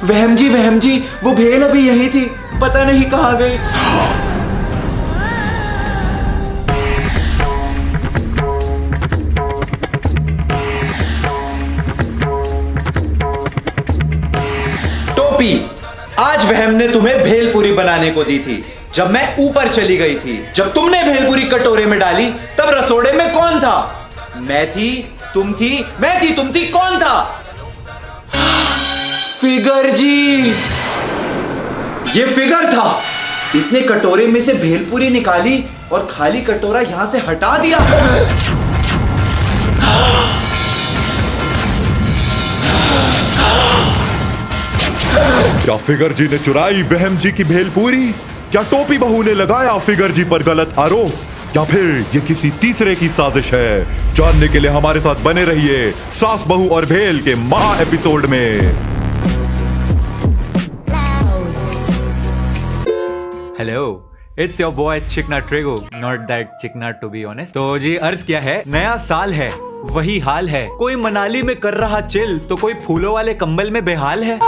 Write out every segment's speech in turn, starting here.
वहम जी वो भेल अभी यही थी, पता नहीं कहाँ गई। टोपी, आज वहम ने तुम्हें भेलपूरी बनाने को दी थी जब मैं ऊपर चली गई थी। जब तुमने भेलपूरी कटोरे में डाली तब रसोड़े में कौन था? मैं थी, तुम थी, मैं थी, तुम थी, कौन था? फिगर जी, ये फिगर था। इसने कटोरे में से भेलपूरी निकाली और खाली कटोरा यहां से हटा दिया। क्या फिगर जी ने चुराई वहम जी की भेलपूरी? क्या टोपी बहू ने लगाया फिगर जी पर गलत आरोप, या फिर ये किसी तीसरे की साजिश है? जानने के लिए हमारे साथ बने रहिए सास बहू और भेल के महा एपिसोड में। हेलो, इट्स योर बॉय चिकना ट्रेगो, नॉट दैट चिकना टू बी ऑनेस्ट। तो जी अर्ज क्या है, नया साल है, वही हाल है। कोई मनाली में कर रहा चिल तो कोई फूलों वाले कंबल में बेहाल है।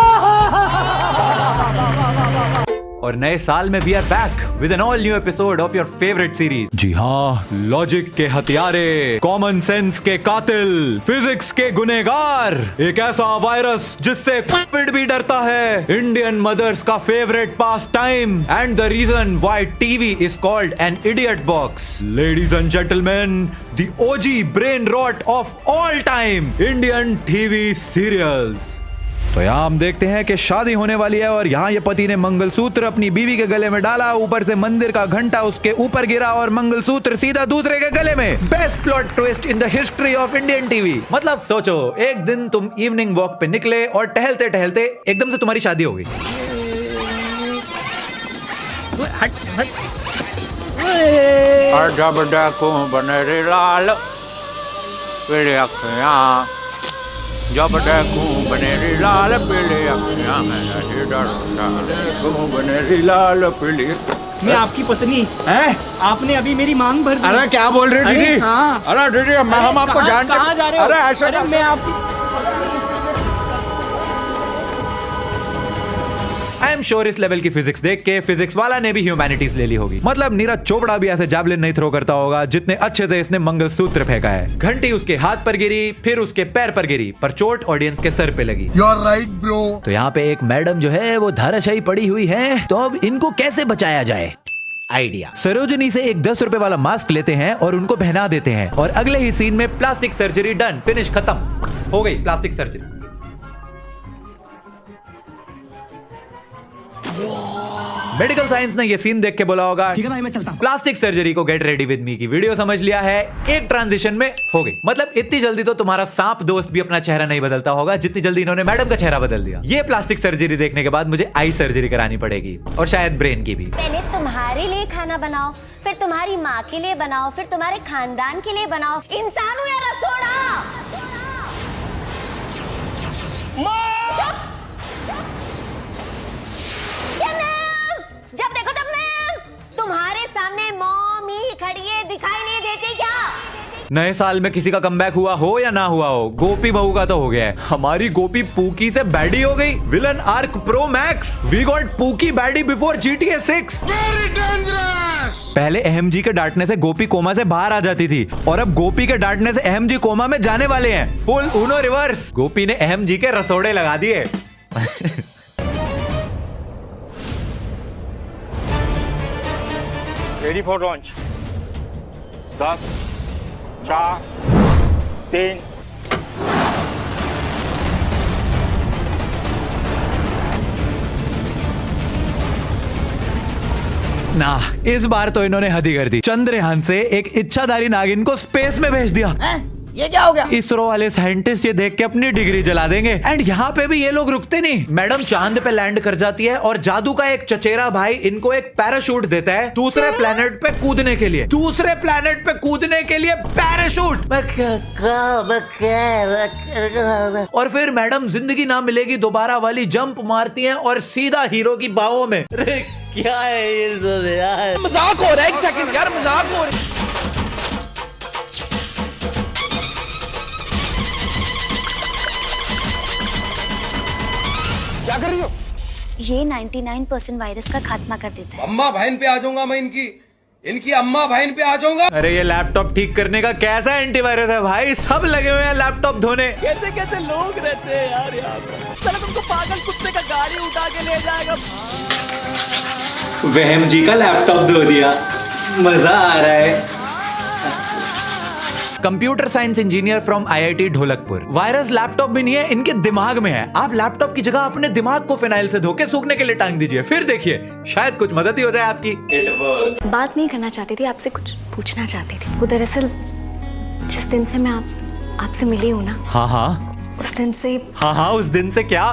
और नए साल में we are back with an all new episode of your favourite series. जी हाँ, लॉजिक के हथियारे, कॉमन सेंस के कातिल, फिजिक्स के गुनेगार, एक ऐसा वायरस जिससे कोविड भी डरता है, इंडियन मदर्स का favourite pastime and the reason why TV is called an idiot box. Ladies and gentleman, the OG brain rot of all time, Indian TV serials. तो यहाँ हम देखते हैं कि शादी होने वाली है और यहाँ ये पति ने मंगलसूत्र अपनी बीवी के गले में डाला, ऊपर से मंदिर का घंटा उसके ऊपर गिरा और मंगलसूत्र सीधा दूसरे के गले में। Best plot twist in the history of Indian TV. मतलब सोचो, एक दिन तुम इवनिंग वॉक पे निकले और टहलते टहलते एकदम से तुम्हारी शादी हो गई। जब देखूं बनेरी लाल पीली अखियां में नहीं डरता, देखूं बनेरी लाल पीली। मैं आपकी पत्नी हैं? आपने अभी मेरी मांग भर दी। अरे क्या बोल रहे दीदी? हाँ। अरे दीदी, हम आपको जानते। कहाँ जा रहे हो? अरे ऐसे अरे मैं आपकी आई एम श्योर इस लेवल की फिजिक्स देख के फिजिक्स वाला ने भी ह्यूमैनिटीज ले ली होगी। मतलब नीरज चोपड़ा भी ऐसे जैवलिन नहीं थ्रो करता होगा जितने अच्छे से इसने मंगलसूत्र फेंका है। घंटी उसके हाथ पर गिरी, फिर उसके पैर पर गिरी, पर चोट ऑडियंस के सर पे लगी। You're right, bro. तो यहाँ पे एक मैडम जो है वो धाराशायी पड़ी हुई है, तो अब इनको कैसे बचाया जाए? आइडिया, सरोजनी से एक 10 रुपए वाला मास्क लेते हैं और उनको पहना देते हैं और अगले ही सीन में प्लास्टिक सर्जरी डन, फिनिश, खत्म हो गई प्लास्टिक सर्जरी। मेडिकल साइंस ने ये सीन देख के बोला होगा, ठीक है भाई, मैं चलता हूं। प्लास्टिक सर्जरी को गेट रेडी विद मी की वीडियो समझ लिया है, एक ट्रांजिशन में हो गई। मतलब इतनी जल्दी तो तुम्हारा सांप दोस्त भी अपना चेहरा नहीं बदलता होगा जितनी जल्दी इन्होंने मैडम का चेहरा बदल दिया। ये प्लास्टिक सर्जरी देखने के बाद मुझे आई सर्जरी करानी पड़ेगी और शायद ब्रेन की भी। पहले तुम्हारे लिए खाना बनाओ, फिर तुम्हारी माँ के लिए बनाओ, फिर तुम्हारे खानदान के लिए बनाओ। इंसान हो या रसोड़ा? जब देखो तब मैम, तुम्हारे सामने मॉम ही खड़ी है, दिखाई नहीं देती क्या? नए साल में किसी का कमबैक हुआ हो या ना हुआ हो, गोपी बहू का तो हो गया है। हमारी गोपी पूकी से बैडी हो गई। Villain arc pro max, we got pookie baddie before GTA 6। Very dangerous. पहले अहम जी के डांटने से गोपी कोमा से बाहर आ जाती थी और अब गोपी के डांटने से अहम जी कोमा में जाने वाले हैं। Full Uno reverse. गोपी ने अहम जी के रसोड़े लगा दिए। Ready for launch. 10, 4, 3। ना, इस बार तो इन्होंने हद ही कर दी। चंद्रयान से एक इच्छाधारी नागिन को स्पेस में भेज दिया। ये क्या हो गया? इसरो वाले साइंटिस्ट ये देख के अपनी डिग्री जला देंगे। एंड यहाँ पे भी ये लोग रुकते नहीं। मैडम चांद पे लैंड कर जाती है और जादू का एक चचेरा भाई इनको एक पैराशूट देता है दूसरे प्लेनेट पे कूदने के लिए। दूसरे प्लेनेट पे कूदने के लिए पैराशूट। और फिर मैडम जिंदगी ना मिलेगी दोबारा वाली जंप मारती हैं और सीधा हीरो की बाहों में। क्या है ये सब यार? मजाक हो रहा है, एक सेकंड यार, मजाक हो रहा है। क्या कर रही हो? ये 99% वायरस का खात्मा कर देता है। अम्मा बहन पे आ जाऊंगा मैं, इनकी अम्मा बहन पे आ जाऊंगा। अरे ये लैपटॉप ठीक करने का कैसा एंटीवायरस है भाई, सब लगे हुए हैं लैपटॉप धोने। कैसे कैसे लोग रहते हैं यार यहाँ पे। चलो तुमको पागल कुत्ते का गाड़ी उठा के ले जाएगा। वहम जी का लैपटॉप धो दिया, मजा आ रहा है। Computer science engineer from IIT Dholakpur. Virus laptop में नहीं है, इनके दिमाग में है। आप लैपटॉप की जगह अपने दिमाग को फिनाइल से धो के सूखने के लिए टांग दीजिए, फिर देखिए शायद कुछ मदद ही हो जाए आपकी। बात नहीं करना चाहती थी, आपसे कुछ पूछना चाहती थी। वो दरअसल जिस दिन से मैं आपसे मिली हूँ ना, हाँ हाँ उस दिन से। हाँ हाँ उस दिन से क्या?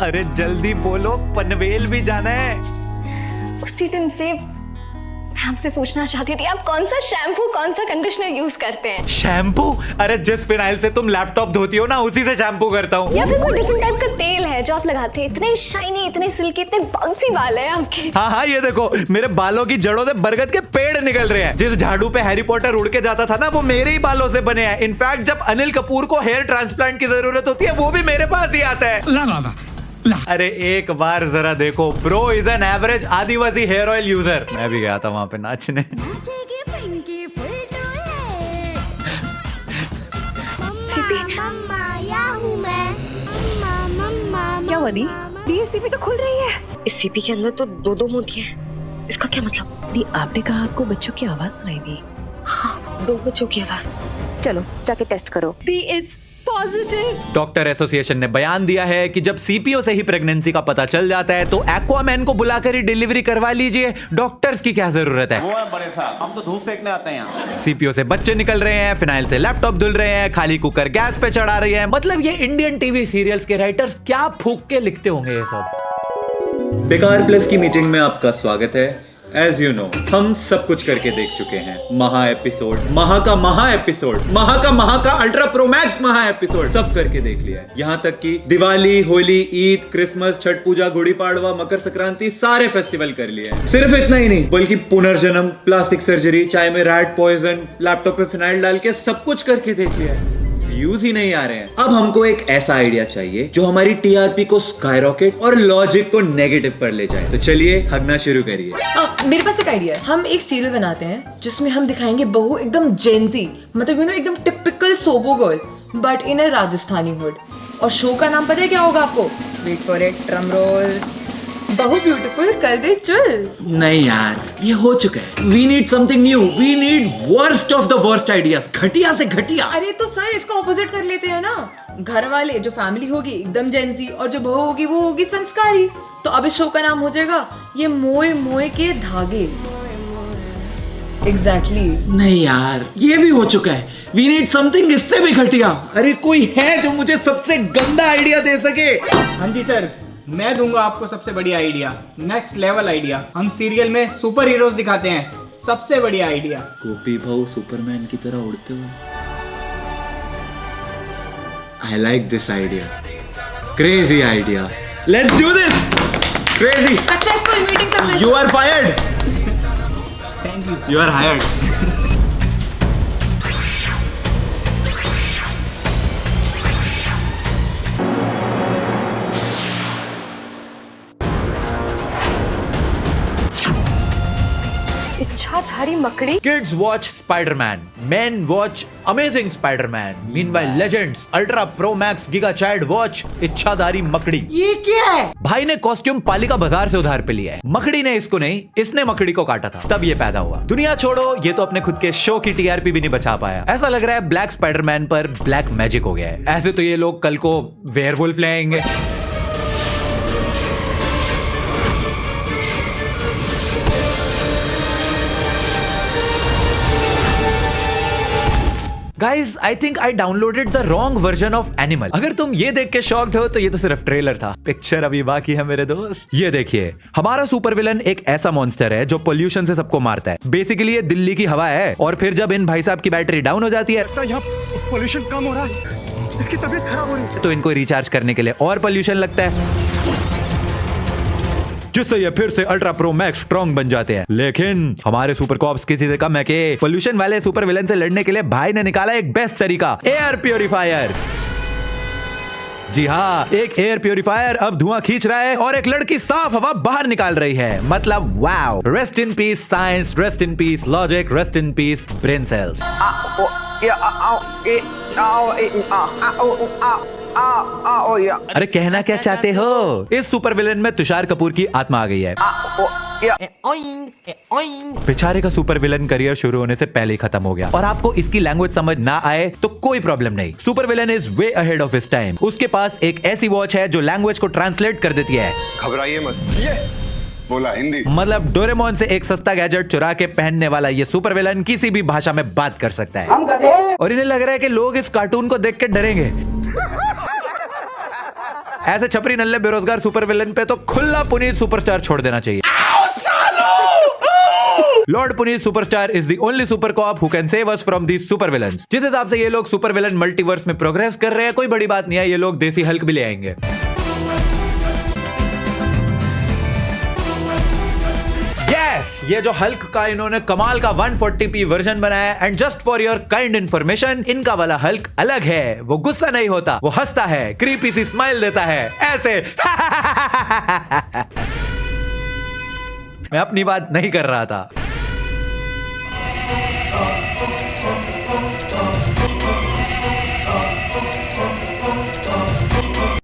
अरे जल्दी बोलो, पनवेल भी जाना है। उसी दिन से मैं आपसे पूछना चाहती थी, आप कौन सा शैम्पू कौन सा कंडीशनर यूज करते हैं? शैम्पू? अरे जिस फिनाइल से तुम लैपटॉप धोती हो ना, उसी से शैम्पू करता हूँ। या फिर कोई डिफरेंट टाइप का तेल है जो आप लगाते हैं? इतने शाइनी, इतने सिल्की, इतने बाउंसी बाल है आपके। हाँ हाँ ये देखो, मेरे बालों की जड़ों से बरगद के पेड़ निकल रहे हैं। जिस झाड़ू पे हैरी पॉटर उड़ के जाता था ना, वो मेरे ही बालों से बने हैं। इनफैक्ट जब अनिल कपूर को हेयर ट्रांसप्लांट की जरूरत होती है, वो भी मेरे पास ही आता है। अरे एक बार जरा देखो, bro is an average Adivasi hair oil user. मैं भी गया था वहां पे नाचने। क्या हुआ दी? ये सीपी तो खुल रही है। इस सीपी के अंदर तो दो मोतियां हैं। इसका क्या मतलब? दी आपने कहा आपको बच्चों की आवाज सुनाई दी। हाँ, 2 बच्चों की आवाज। चलो जाके टेस्ट करो। दी इट्स पॉजिटिव। डॉक्टर एसोसिएशन ने बयान दिया है कि जब सीपीओ से ही प्रेगनेंसी का पता चल जाता है तो एक्वामैन को बुलाकर ही डिलीवरी करवा लीजिए। डॉक्टर्स की क्या जरूरत है? वो है बड़े साहब, हम तो धूप सेकने आते हैं यहाँ। सीपीओ से बच्चे निकल रहे हैं, फिनाइल से लैपटॉप धुल रहे हैं, खाली कुकर गैस पे चढ़ा रही है। मतलब ये इंडियन टीवी सीरियल्स के राइटर्स क्या फूक के लिखते होंगे ये सब। बेकार प्लस की मीटिंग में आपका स्वागत है। एज यू नो, हम सब कुछ करके देख चुके हैं। महा एपिसोड, महा एपिसोड, महा का अल्ट्रा प्रो मैक्स महा एपिसोड, सब करके देख लिया है। यहाँ तक कि दिवाली, होली, ईद, क्रिसमस, छठ पूजा, गुड़ी पाड़वा, मकर संक्रांति, सारे फेस्टिवल कर लिए हैं। सिर्फ इतना ही नहीं, बल्कि पुनर्जन्म, प्लास्टिक सर्जरी, चाय में रैट पॉइजन, लैपटॉप पे फिनाइल डाल के सब कुछ करके देख लिया है। व्यूज ही नहीं आ रहे हैं। अब हमको एक ऐसा आइडिया चाहिए जो हमारी टीआरपी को स्काईरॉकेट और लॉजिक को नेगेटिव पर ले जाए। तो चलिए हगना शुरू करिए। मेरे पास एक आइडिया है। हम एक सीरियल बनाते हैं जिसमें हम दिखाएंगे बहू एकदम जेंजी, मतलब एकदम typical SoBo girl, but in a Rajasthani hood. और शो का नाम पता है क्या होगा आपको? Wait for it, drum roll. बहू ब्यूटीफुल कर दे चुल। नहीं यार, ये हो चुका है। We need something new. We need worst of the worst ideas, घटिया से घटिया। अरे तो सर इसका ऑपोजिट कर लेते हैं ना। घर वाले, जो फैमिली होगी एकदम जेंजी, और जो बहू होगी वो होगी संस्कारी। तो अब इस शो का नाम हो जाएगा ये मोए मोए के धागे। एग्जैक्टली। नहीं यार, ये भी हो चुका है। वी नीड समथिंग इससे भी घटिया। अरे कोई है जो मुझे सबसे गंदा आइडिया दे सके? हाँ जी सर, मैं दूंगा आपको सबसे बढ़िया आइडिया, नेक्स्ट लेवल आइडिया। हम सीरियल में सुपर हीरोज दिखाते हैं, सबसे बढ़िया आइडिया। गोपी भाऊ सुपरमैन की तरह उड़ते हुए। I like this idea, crazy idea. Let's do this. Crazy. Successful meeting successful. You are fired. Thank you. You are hired. इच्छाधारी मकड़ी। Kids watch Spider-Man, men watch Amazing Spider-Man. Meanwhile, Legends, Ultra Pro Max, Giga Child watch इच्छाधारी मकड़ी। ये क्या है? भाई ने costume पालिका बाजार से उधार पे लिया है। मकड़ी ने इसको नहीं, इसने मकड़ी को काटा था, तब ये पैदा हुआ। दुनिया छोड़ो, ये तो अपने खुद के शो की टीआरपी भी नहीं बचा पाया। ऐसा लग रहा है ब्लैक स्पाइडरमैन पर ब्लैक मैजिक हो गया है। ऐसे तो ये लोग कल को वेयरवुल्फ ले आएंगे। Guys, I think I downloaded the wrong version of Animal. अगर तुम ये देख के शॉक्ड हो तो ये तो सिर्फ ट्रेलर था, पिक्चर अभी बाकी है मेरे दोस्त। ये देखिए, हमारा सुपर विलन एक ऐसा मॉन्स्टर है जो पोल्यूशन से सबको मारता है। बेसिकली ये दिल्ली की हवा है, और फिर जब इन भाई साहब की बैटरी डाउन हो जाती है, यहाँ पोल्यूशन कम हो रहा है, इसकी तबीयत खराब हो रही है, तो इनको रिचार्ज करने के लिए और पोल्यूशन लगता है, जिससे ये फिर से अल्ट्रा प्रो मैक्स स्ट्रॉन्ग बन जाते हैं। लेकिन हमारे सुपर कॉप्स किसी से कम है कि पोल्यूशन वाले सुपर विलन से लड़ने के लिए भाई ने निकाला एक बेस्ट तरीका, एयर प्योरीफायर। जी हाँ, एक एयर प्यूरिफायर अब धुआं खींच रहा है और एक लड़की साफ हवा बाहर निकाल रही है। मतलब wow. Rest in peace science, rest in peace logic, rest in peace brain cells. अरे कहना क्या चाहते हो? इस सुपर विलेन में तुषार कपूर की आत्मा आ गई है। बेचारे का सुपर विलेन करियर शुरू होने से पहले ही खत्म हो गया। और आपको इसकी लैंग्वेज समझ ना आए तो कोई प्रॉब्लम नहीं। Super villain is way ahead of his time. उसके पास एक ऐसी वॉच है जो लैंग्वेज को ट्रांसलेट कर देती है। घबराइए मत, ये बोला हिंदी। मतलब डोरेमोन से एक सस्ता गैजेट चुरा के पहनने वाला ये सुपर विलेन किसी भी भाषा में बात कर सकता है। और इन्हें लग रहा है कि लोग इस कार्टून को देख के डरेंगे। ऐसे छपरी नल्ले बेरोजगार सुपर विलेन पे तो खुला पुनीत सुपरस्टार छोड़ देना चाहिए। Lord Puneet superstar is the only super cop who can save us from these super villains. जिस हिसाब से ये लोग सुपर विलन मल्टीवर्स में प्रोग्रेस कर रहे हैं, कोई बड़ी बात नहीं है, ये लोग देसी हल्क भी ले आएंगे। ये जो हल्क का इन्होंने कमाल का 140p वर्जन बनाया है। And just for your kind information, इनका वाला हल्क अलग है। वो गुस्सा नहीं होता, वो हंसता है, क्रीपी सी स्माइल देता है ऐसे। मैं अपनी बात नहीं कर रहा था।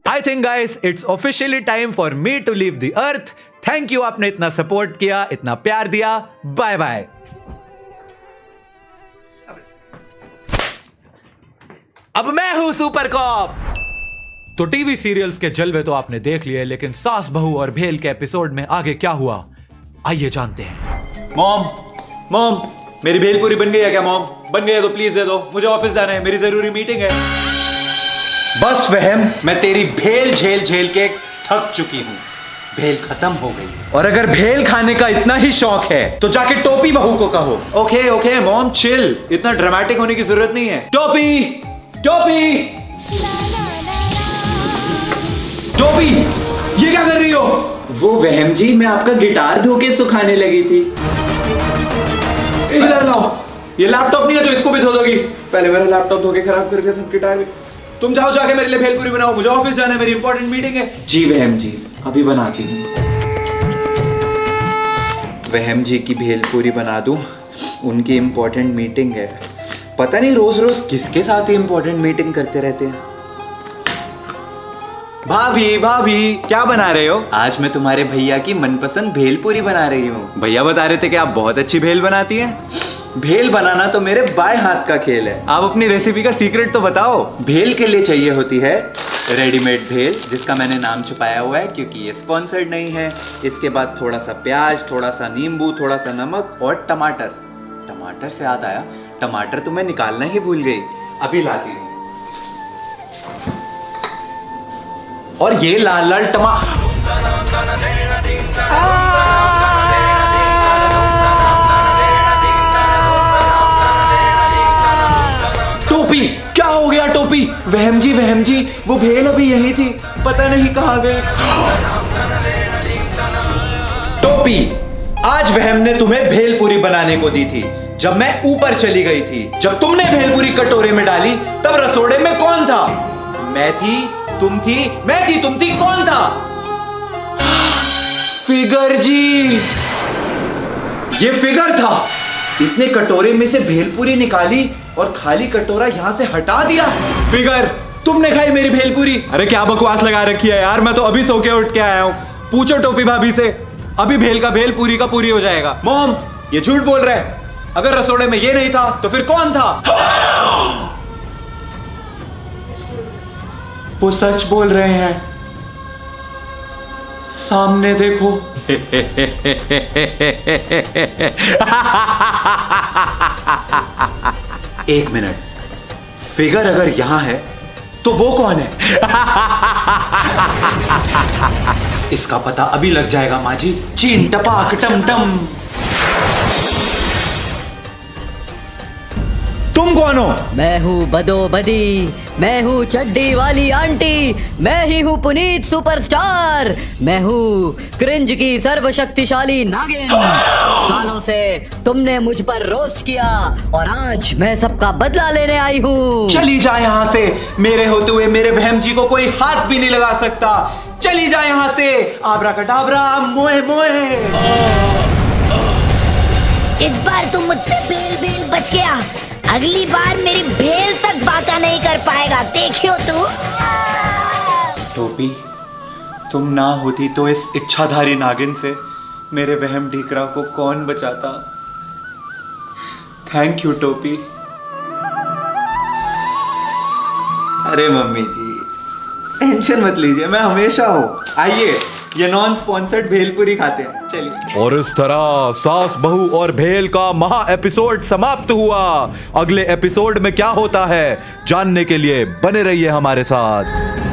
I think guys, it's officially time for me to leave the earth. Thank you, आपने इतना सपोर्ट किया, इतना प्यार दिया। Bye bye. अब मैं हूं सुपर कॉप। तो टीवी सीरियल्स के जलवे तो आपने देख लिए, लेकिन सास बहू और भेल के एपिसोड में आगे क्या हुआ, आइए जानते हैं। मॉम, मेरी भेलपूरी बन गई है क्या? मॉम, बन गई है तो प्लीज दे दो, मुझे ऑफिस जाना है, मेरी जरूरी मीटिंग है। बस वहम, मैं तेरी भेल झेल के थक चुकी हूँ। भेल खत्म हो गई। और अगर भेल खाने का इतना ही शौक है तो जाके टोपी बहू को कहो। ओके मॉम चिल, इतना ड्रामेटिक होने की जरूरत नहीं है। टोपी, ये क्या कर रही हो? वो वहम जी, मैं आपका गिटार धो के सुखाने लगी थी। इधर लाओ, ये लैपटॉप नहीं है जो इसको भी धो दोगी? पहले मेरा लैपटॉप धो के खराब कर दिया था, गिटार भी। तुम जाओ, जाके मेरे लिए भेलपूरी बनाओ, मुझे ऑफिस जाना है, मेरी इंपॉर्टेंट मीटिंग है। जी वहम जी, अभी बनाती हूँ। वहम जी की भेलपूरी बना दूं, उनकी इंपॉर्टेंट मीटिंग है। पता नहीं रोज रोज किसके साथ ही इंपॉर्टेंट मीटिंग करते रहते हैं। भाभी क्या बना रहे हो? आज मैं तुम्हारे भैया की मनपसंद भेलपूरी बना रही हूँ। भैया बता रहे थे कि आप बहुत अच्छी भेल बनाती हैं। भेल बनाना तो मेरे बाएं हाथ का खेल है। आप अपनी रेसिपी का सीक्रेट तो बताओ। भेल के लिए चाहिए होती है रेडीमेड भेल, जिसका मैंने नाम छुपाया हुआ है क्योंकि ये स्पॉन्सर्ड नहीं है। इसके बाद थोड़ा सा प्याज, थोड़ा सा नींबू, थोड़ा सा नमक और टमाटर। टमाटर से याद आया, टमाटर तो मैं निकालना ही भूल गई, अभी लाती हूँ। और ये लाल लाल टोपी, क्या हो गया टोपी? वहम जी, वो भेल अभी यही थी, पता नहीं कहाँ गई। टोपी, आज वहम ने तुम्हें भेलपूरी बनाने को दी थी जब मैं ऊपर चली गई थी। जब तुमने भेलपूरी कटोरे में डाली तब रसोड़े में कौन था? मैं थी, तुम थी, मैं थी, तुम थी, कौन था? फिगर जी, ये फिगर था। इसने कटोरे में से भेलपूरी निकाली और खाली कटोरा यहाँ से हटा दिया। फिगर, तुमने खाई मेरी भेलपूरी? अरे क्या बकवास लगा रखी है यार, मैं तो अभी सो के उठ के आया हूँ। पूछो टोपी भाभी से, अभी भेल का भेल पूरी का पूरी हो जाएगा। मॉम, ये झूठ बोल रहे हैं। अगर रसोड़े में ये नहीं था तो फिर कौन था? वो सच बोल रहे हैं, सामने देखो। एक मिनट, फिगर अगर यहां है तो वो कौन है? इसका पता अभी लग जाएगा माँ जी। चीन टपाक टम टम। तुम कौन हो? मैं हूँ बदोबदी, मैं हूँ चड्डी वाली आंटी, मैं ही हूँ पुनीत सुपरस्टार, मैं हूँ क्रिंज की सर्वशक्तिशाली नागिन। सालों से तुमने मुझ पर रोस्ट किया और आज मैं सबका बदला लेने आई हूँ। चली जा यहाँ से, मेरे होते हुए मेरे बहम जी को कोई हाथ भी नहीं लगा सकता। चली जा यहाँ से, आबरा कटाबरा मोए मोए। इस बार तुम मुझसे भेल भेल बच गया, अगली बार मेरी भेल तक बाका नहीं कर पाएगा, देखियो तू। टोपी, तुम ना होती तो इस इच्छाधारी नागिन से मेरे वहम ढीकरा को कौन बचाता। थैंक यू टोपी। अरे मम्मी जी, टेंशन मत लीजिए, मैं हमेशा हूँ। आइए, ये नॉन स्पॉन्सर्ड भेलपुरी खाते हैं, चलिए। और इस तरह सास बहू और भेल का महा एपिसोड समाप्त हुआ। अगले एपिसोड में क्या होता है जानने के लिए बने रहिए हमारे साथ।